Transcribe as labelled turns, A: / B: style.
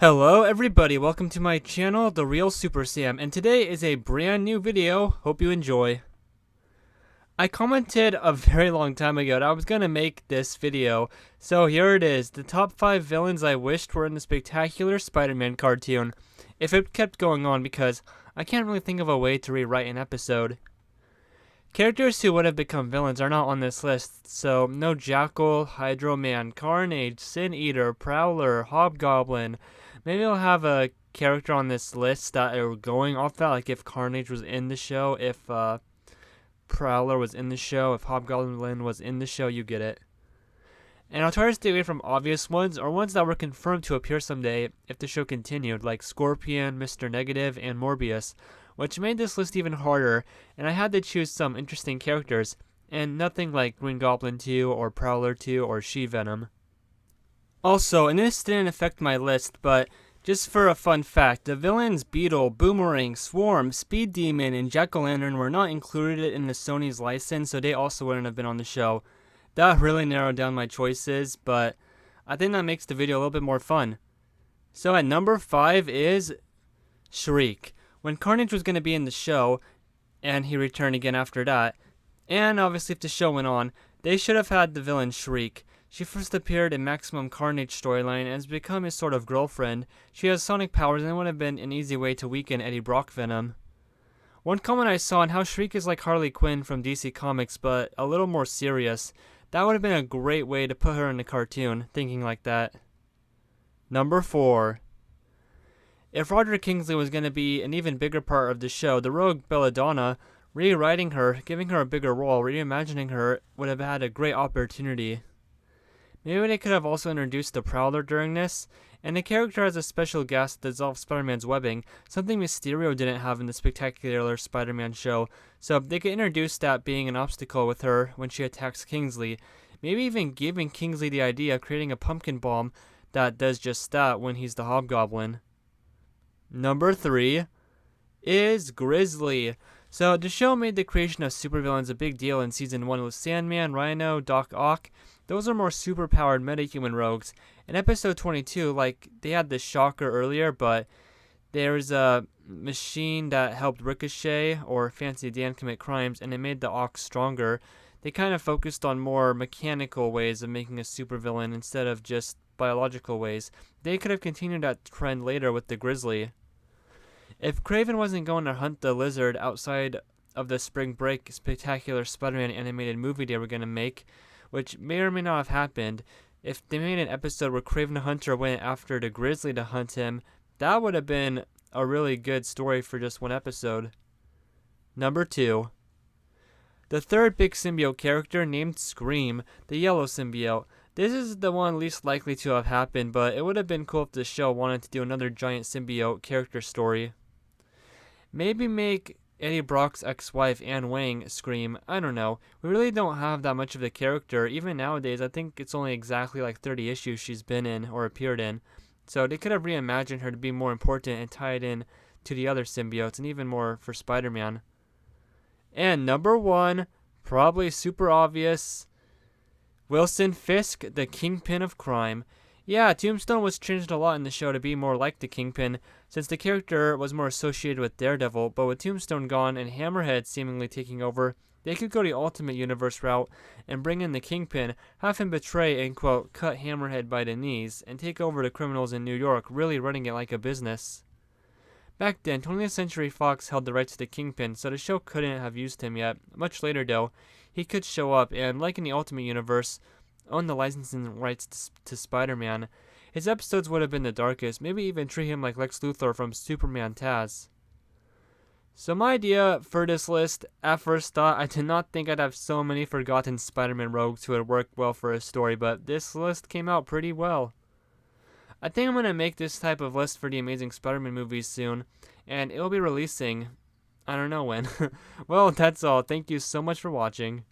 A: Hello everybody, welcome to my channel, The Real Super Sam, and today is a brand new video. Hope you enjoy. I commented a very long time ago that I was gonna make this video, so here it is, the top 5 villains I wished were in the spectacular Spider-Man cartoon, if it kept going on, because I can't really think of a way to rewrite an episode. Characters who would have become villains are not on this list, so no Jackal, Hydro Man, Carnage, Sin Eater, Prowler, Hobgoblin. Maybe I'll have a character on this list that are going off that, like if Carnage was in the show, if Prowler was in the show, if Hobgoblin was in the show, you get it. And I'll try to stay away from obvious ones, or ones that were confirmed to appear someday if the show continued, like Scorpion, Mr. Negative, and Morbius, which made this list even harder, and I had to choose some interesting characters, and nothing like Green Goblin 2, or Prowler 2, or She-Venom. Also, and this didn't affect my list, but just for a fun fact, the villains Beetle, Boomerang, Swarm, Speed Demon, and Jack-O-Lantern were not included in the Sony's license, so they also wouldn't have been on the show. That really narrowed down my choices, but I think that makes the video a little bit more fun. So at number 5 is Shriek. When Carnage was going to be in the show, and he returned again after that, and obviously if the show went on, they should have had the villain Shriek. She first appeared in Maximum Carnage storyline and has become his sort of girlfriend. She has sonic powers and it would have been an easy way to weaken Eddie Brock Venom. One comment I saw on how Shriek is like Harley Quinn from DC Comics, but a little more serious. That would have been a great way to put her in the cartoon, thinking like that. Number 4. If Roger Kingsley was going to be an even bigger part of the show, the rogue Belladonna, rewriting her, giving her a bigger role, reimagining her, would have had a great opportunity. Maybe they could have also introduced the Prowler during this, and the character as a special guest to dissolve Spider-Man's webbing, something Mysterio didn't have in the spectacular Spider-Man show, so they could introduce that being an obstacle with her when she attacks Kingsley. Maybe even giving Kingsley the idea of creating a pumpkin bomb that does just that when he's the Hobgoblin. Number 3 is Grizzly. So the show made the creation of supervillains a big deal in Season 1 with Sandman, Rhino, Doc Ock. Those are more superpowered metahuman rogues. In Episode 22, like, they had the Shocker earlier, but there's a machine that helped Ricochet or Fancy Dan commit crimes, and it made the Ock stronger. They kind of focused on more mechanical ways of making a supervillain instead of just biological ways. They could have continued that trend later with the Grizzly. If Kraven wasn't going to hunt the lizard outside of the spring break spectacular Spider-Man animated movie they were going to make, which may or may not have happened, if they made an episode where Kraven the Hunter went after the Grizzly to hunt him, that would have been a really good story for just one episode. Number 2. The third big symbiote character named Scream, the yellow symbiote. This is the one least likely to have happened, but it would have been cool if the show wanted to do another giant symbiote character story. Maybe make Eddie Brock's ex-wife Anne Wang scream. I don't know. We really don't have that much of the character. Even nowadays, I think it's only exactly like 30 issues she's been in or appeared in. So they could have reimagined her to be more important and tied in to the other symbiotes, and even more for Spider-Man. And number 1, probably super obvious, Wilson Fisk, the Kingpin of crime. Yeah, Tombstone was changed a lot in the show to be more like the Kingpin, since the character was more associated with Daredevil, but with Tombstone gone and Hammerhead seemingly taking over, they could go the Ultimate Universe route and bring in the Kingpin, have him betray and, quote, cut Hammerhead by the knees, and take over the criminals in New York, really running it like a business. Back then, 20th Century Fox held the rights to the Kingpin, so the show couldn't have used him yet. Much later, though, he could show up, and like in the Ultimate Universe, own the licensing rights to Spider-Man. His episodes would have been the darkest, maybe even treat him like Lex Luthor from Superman Taz. So my idea for this list, at first thought, I did not think I'd have so many forgotten Spider-Man rogues who would work well for a story, but this list came out pretty well. I think I'm going to make this type of list for the Amazing Spider-Man movies soon, and it will be releasing, I don't know when. Well, that's all. Thank you so much for watching.